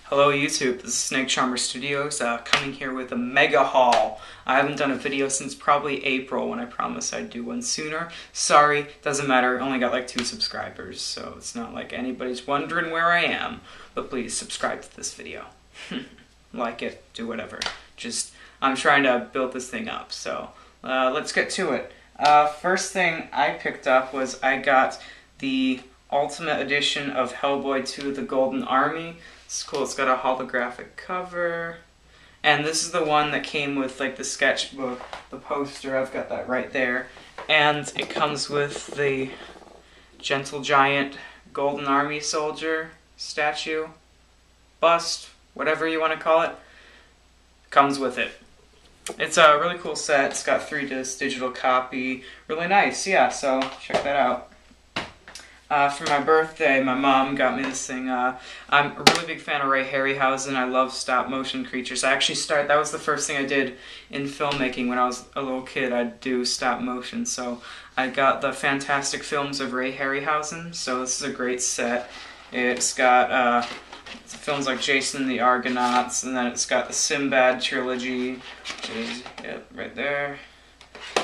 Hello YouTube, this is Snake Charmer Studios, coming here with a mega haul. I haven't done a video since probably April when I promised I'd do one sooner. Sorry, doesn't matter, I only got like 2 subscribers, so it's not like anybody's wondering where I am. But please, subscribe to this video. Like it, do whatever. I'm trying to build this thing up, so let's get to it. First thing I picked up was I got the Ultimate Edition of Hellboy 2: The Golden Army. It's cool, it's got a holographic cover. And this is the one that came with like the sketchbook, the poster, I've got that right there. And it comes with the Gentle Giant Golden Army soldier statue, bust, whatever you want to call it, comes with it. It's a really cool set, it's got 3-disc digital copy, really nice, yeah, so check that out. For my birthday, my mom got me this thing. I'm a really big fan of Ray Harryhausen. I love stop-motion creatures. That was the first thing I did in filmmaking when I was a little kid. I'd do stop-motion, so I got the Fantastic Films of Ray Harryhausen, so this is a great set. It's got films like Jason and the Argonauts, and then it's got the Sinbad trilogy, which is right there,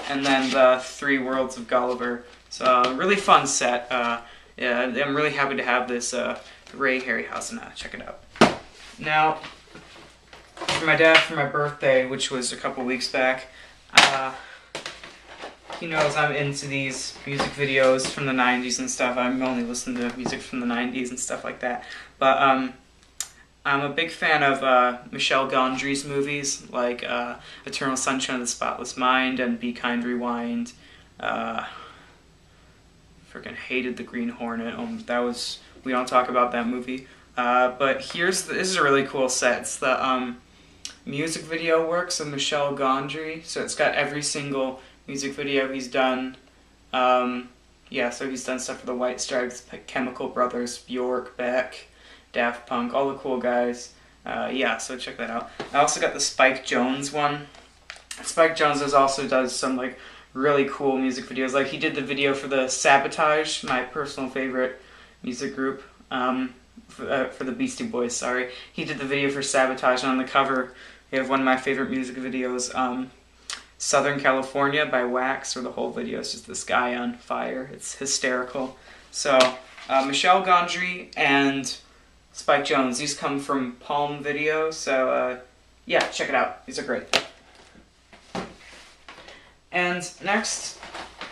and then the 3 Worlds of Gulliver. So a really fun set. Yeah, I'm really happy to have this Ray Harryhausen. Check it out. Now, for my dad, for my birthday, which was a couple weeks back, he knows I'm into these music videos from the 90s and stuff. I'm only listening to music from the 90s and stuff like that. But I'm a big fan of Michel Gondry's movies, like Eternal Sunshine of the Spotless Mind and Be Kind, Rewind. Freaking hated The Green Hornet. We don't talk about that movie. But this is a really cool set. It's the music video works of Michel Gondry. So it's got every single music video he's done. Yeah, so he's done stuff for the White Stripes, Chemical Brothers, Bjork, Beck, Daft Punk, all the cool guys. Yeah, so check that out. I also got the Spike Jonze one. Spike Jonze also does some like really cool music videos. Like he did the video for the Sabotage, my personal favorite music group, for the Beastie Boys, sorry. He did the video for Sabotage, and on the cover we have one of my favorite music videos, Southern California by Wax, where the whole video is just this guy on fire. It's hysterical. So, Michel Gondry and Spike Jonze, these come from Palm Video, so yeah, check it out. These are great. And next,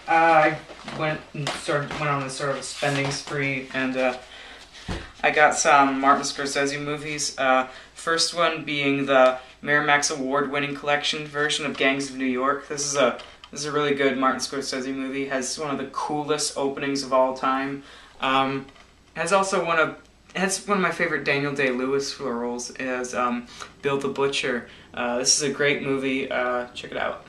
I went on a sort of a spending spree, and I got some Martin Scorsese movies. First one being the Miramax Award-winning collection version of Gangs of New York. This is a really good Martin Scorsese movie. It has one of the coolest openings of all time. It has one of my favorite Daniel Day-Lewis roles. It has Bill the Butcher. This is a great movie. Check it out.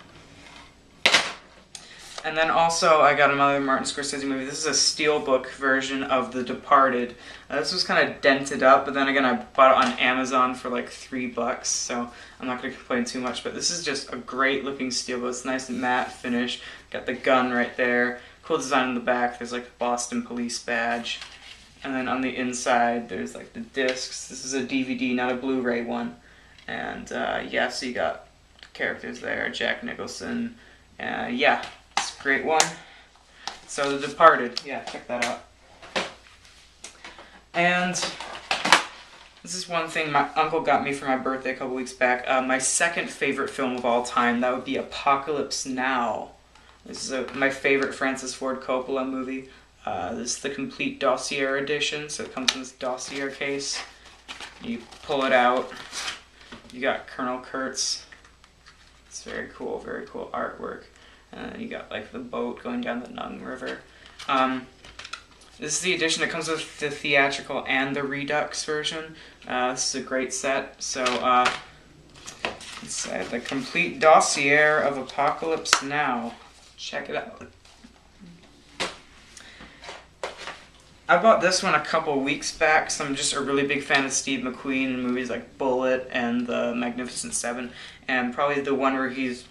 And then also I got another Martin Scorsese movie. This is a steelbook version of The Departed. This was kind of dented up, but then again I bought it on Amazon for like $3, so I'm not going to complain too much. But this is just a great looking steelbook. It's nice and matte finish. Got the gun right there. Cool design in the back. There's like the Boston Police badge. And then on the inside there's like the discs. This is a DVD, not a Blu-ray one. And yeah, so you got the characters there. Jack Nicholson. Yeah. Great one. So The Departed, yeah, check that out. And this is one thing my uncle got me for my birthday a couple weeks back. My second favorite film of all time, that would be Apocalypse Now. This is my favorite Francis Ford Coppola movie. This is the complete dossier edition, so it comes in this dossier case. You pull it out, you got Colonel Kurtz. It's very cool artwork. You got like the boat going down the Nung River. This is the edition that comes with the theatrical and the Redux version. This is a great set. So it's the complete dossier of Apocalypse Now. Check it out. I bought this one a couple weeks back because I'm just a really big fan of Steve McQueen in movies like Bullet and The Magnificent Seven, and probably the one where he's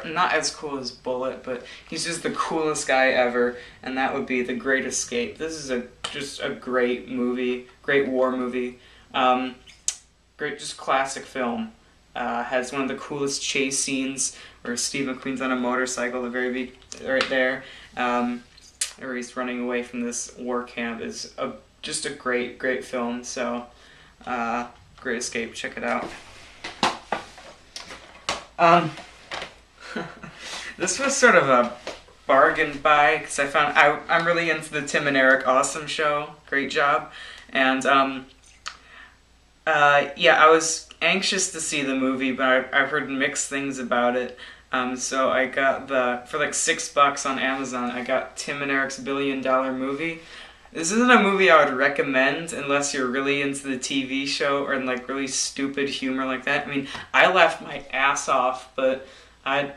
not as cool as Bullet, but he's just the coolest guy ever, and that would be The Great Escape. This is just a great movie, great war movie. Great, just classic film. Has one of the coolest chase scenes where Steve McQueen's on a motorcycle, the very big, right there, where he's running away from this war camp. Is just a great film. So, Great Escape, check it out. This was sort of a bargain buy because I found I'm really into the Tim and Eric Awesome Show. Great job, and yeah, I was anxious to see the movie, but I've heard mixed things about it. So I got for like $6 on Amazon, I got Tim and Eric's $1 Billion Movie. This isn't a movie I would recommend unless you're really into the TV show or in like really stupid humor like that. I mean, I laughed my ass off, but I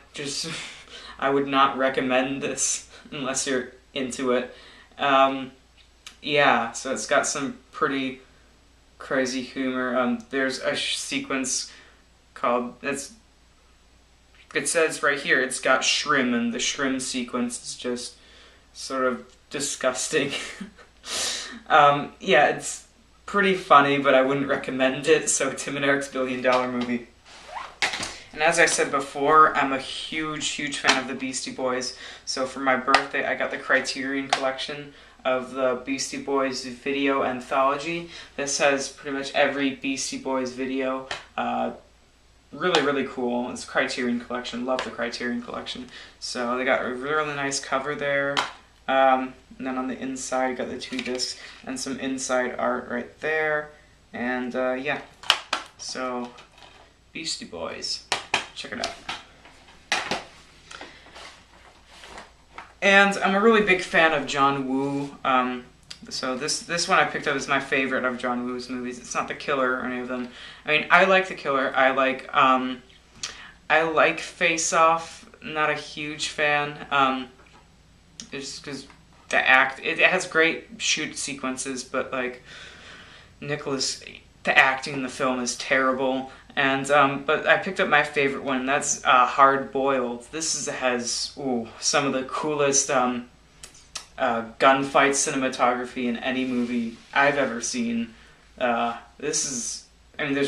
would not recommend this unless you're into it. Yeah, so it's got some pretty crazy humor. There's a sequence called, it says right here, it's got shrimp, and the shrimp sequence is just sort of disgusting. Yeah, it's pretty funny, but I wouldn't recommend it, so Tim and Eric's $1 Billion Movie. And as I said before, I'm a huge fan of the Beastie Boys, so for my birthday I got the Criterion Collection of the Beastie Boys video anthology. This has pretty much every Beastie Boys video. Really cool. It's a Criterion Collection. Love the Criterion Collection. So they got a really nice cover there. And then on the inside, you got the 2 discs and some inside art right there. And yeah, so Beastie Boys. Check it out. And I'm a really big fan of John Woo. So this one I picked up is my favorite of John Woo's movies. It's not The Killer or any of them. I mean, I like The Killer. I like Face Off. Not a huge fan. Just because it has great shoot sequences, but like the acting in the film is terrible. And but I picked up my favorite one. That's Hard Boiled. This has some of the coolest gunfight cinematography in any movie I've ever seen. There's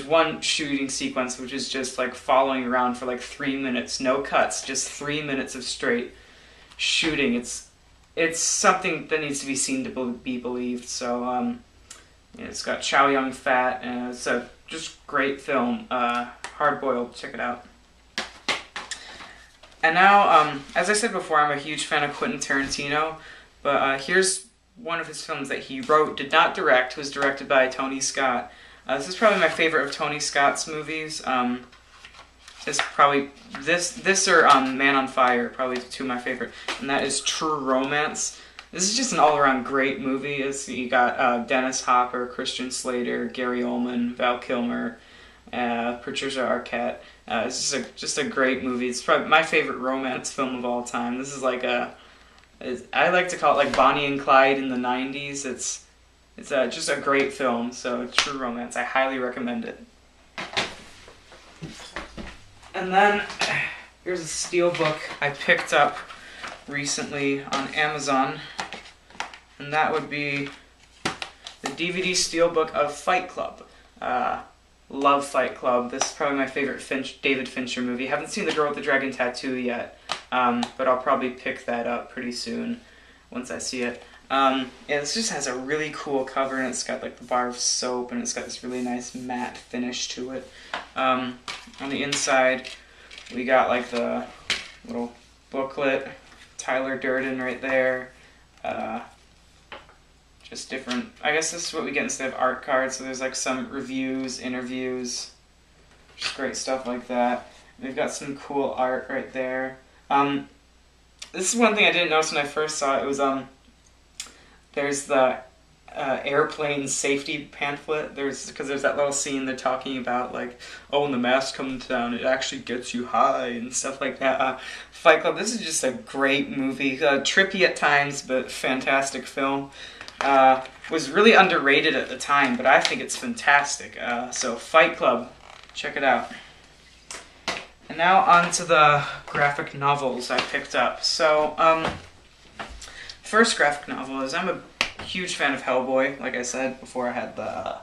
one shooting sequence which is just like following around for like 3 minutes, no cuts, just 3 minutes of straight shooting. It's something that needs to be seen to be believed. So it's got Chow Yun-fat, and it's a just great film. Hard Boiled, check it out. And now, as I said before, I'm a huge fan of Quentin Tarantino, but here's one of his films that he wrote, did not direct, was directed by Tony Scott. This is probably my favorite of Tony Scott's movies. It's probably this or Man on Fire, probably 2 of my favorite, and that is True Romance. This is just an all-around great movie. You got Dennis Hopper, Christian Slater, Gary Oldman, Val Kilmer, Patricia Arquette. It's just a great movie. It's probably my favorite romance film of all time. This is like I like to call it like Bonnie and Clyde in the 90s. It's just a great film. So True Romance, I highly recommend it. And then here's a steelbook I picked up recently on Amazon, and that would be the DVD steelbook of Fight Club. Love Fight Club. This is probably my favorite David Fincher movie. Haven't seen The Girl with the Dragon Tattoo yet, but I'll probably pick that up pretty soon once I see it. Yeah, this just has a really cool cover, and it's got like the bar of soap, and it's got this really nice matte finish to it. On the inside, we got like the little booklet, Tyler Durden right there. Just different, I guess this is what we get instead of art cards, so there's like some reviews, interviews, just great stuff like that. We've got some cool art right there. This is one thing I didn't notice when I first saw it. It was, there's the airplane safety pamphlet. Because there's that little scene they're talking about, like, oh, when the mast comes down, it actually gets you high and stuff like that. Fight Club, this is just a great movie. Trippy at times, but fantastic film. Was really underrated at the time, but I think it's fantastic. So Fight Club, check it out. And now on to the graphic novels I picked up. So, first graphic novel is, I'm a huge fan of Hellboy. Like I said before, I had the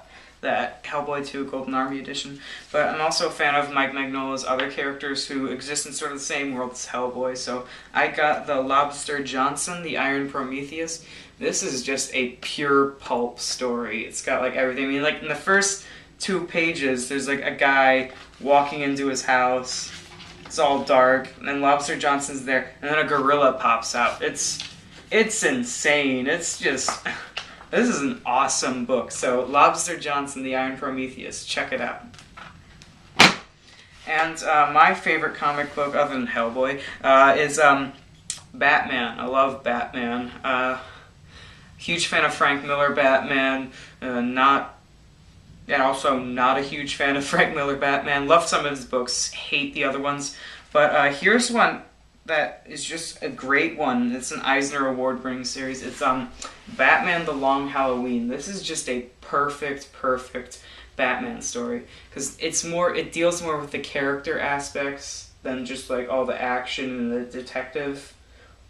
that Hellboy 2 Golden Army edition. But I'm also a fan of Mike Mignola's other characters who exist in sort of the same world as Hellboy. So I got the Lobster Johnson, the Iron Prometheus. This is just a pure pulp story. It's got like everything. I mean, like in the first 2 pages, there's like a guy walking into his house. It's all dark, and then Lobster Johnson's there, and then a gorilla pops out. It's insane. It's just, this is an awesome book. So Lobster Johnson, the Iron Prometheus, check it out. And my favorite comic book, other than Hellboy, is Batman. I love Batman. Huge fan of Frank Miller Batman. Also not a huge fan of Frank Miller Batman. Love some of his books, hate the other ones. But here's one that is just a great one. It's an Eisner Award-winning series. It's Batman: The Long Halloween. This is just a perfect Batman story because it deals more with the character aspects than just like all the action and the detective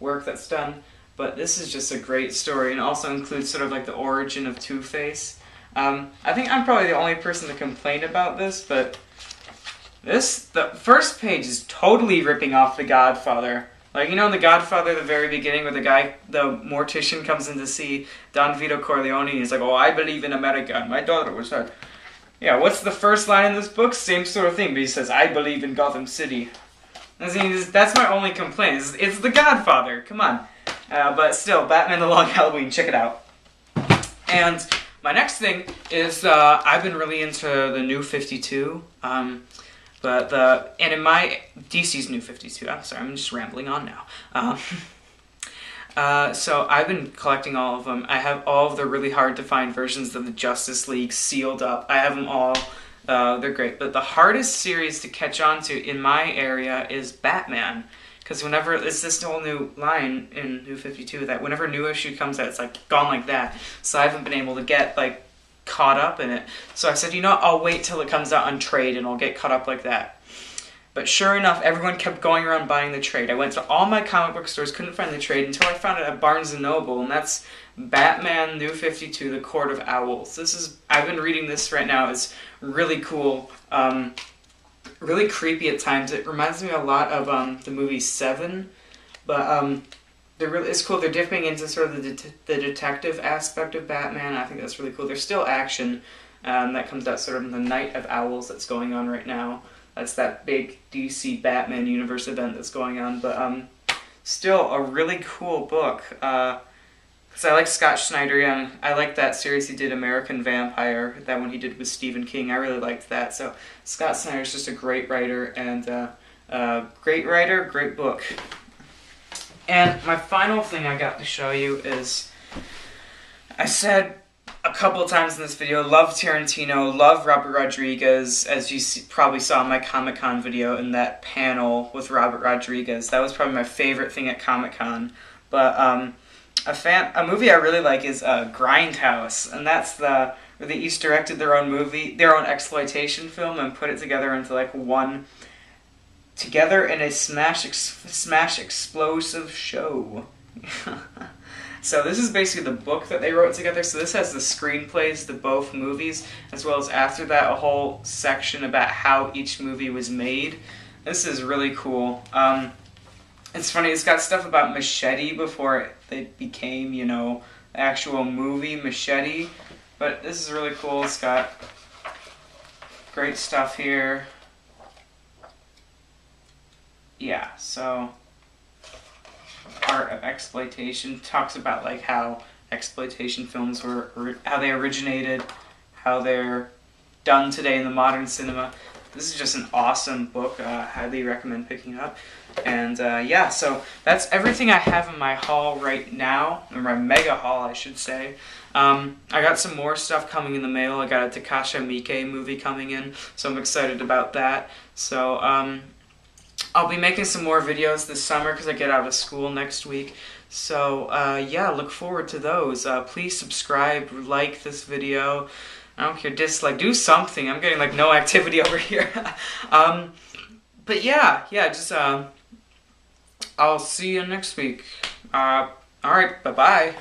work that's done. But this is just a great story, and also includes sort of like the origin of Two-Face. I think I'm probably the only person to complain about this, but the first page is totally ripping off The Godfather. Like, you know in The Godfather, the very beginning, where the mortician comes in to see Don Vito Corleone, and he's like, oh, I believe in America, and my daughter was hurt. Yeah, what's the first line in this book? Same sort of thing, but he says, I believe in Gotham City. That's my only complaint. It's The Godfather, come on. But still, Batman: The Long Halloween, check it out. And my next thing is I've been really into the New 52, and in my DC's New 52. I'm sorry, I'm just rambling on now. So I've been collecting all of them. I have all of the really hard to find versions of the Justice League sealed up. I have them all. They're great. But the hardest series to catch on to in my area is Batman. Because whenever, it's this whole new line in New 52 that whenever a new issue comes out, it's like gone like that. So I haven't been able to get like caught up in it. So I said, you know what, I'll wait till it comes out on trade and I'll get caught up like that. But sure enough, everyone kept going around buying the trade. I went to all my comic book stores, couldn't find the trade until I found it at Barnes & Noble, and that's Batman New 52, The Court of Owls. I've been reading this right now. It's really cool. Really creepy at times. It reminds me a lot of the movie Seven, but it's cool. They're dipping into sort of the detective aspect of Batman. I think that's really cool. There's still action that comes out sort of in the Night of Owls that's going on right now. That's that big DC Batman universe event that's going on, but still a really cool book. Because I like Scott Snyder, and I like that series he did, American Vampire, that one he did with Stephen King. I really liked that. So Scott Snyder's just a great writer, and great book. And my final thing I got to show you is, I said a couple of times in this video, love Tarantino, love Robert Rodriguez, as you probably saw in my Comic-Con video in that panel with Robert Rodriguez. That was probably my favorite thing at Comic-Con. But a movie I really like is Grindhouse, and that's where they each directed their own movie, their own exploitation film, and put it together into like one, together in a smash explosive show. So this is basically the book that they wrote together. So this has the screenplays to both movies, as well as after that a whole section about how each movie was made. This is really cool. It's funny, it's got stuff about Machete before it became, you know, the actual movie Machete. But this is really cool. It's got great stuff here. Yeah, so art of exploitation talks about like how exploitation films were how they originated, how they're done today in the modern cinema. This is just an awesome book. Highly recommend picking it up. And yeah, so that's everything I have in my haul right now, or my mega haul, I should say. I got some more stuff coming in the mail. I got a Takashi Miike movie coming in, so I'm excited about that. So I'll be making some more videos this summer because I get out of school next week. So yeah, look forward to those. Please subscribe, like this video. I don't care, dislike, do something. I'm getting like no activity over here. But yeah, just I'll see you next week. Alright, bye-bye.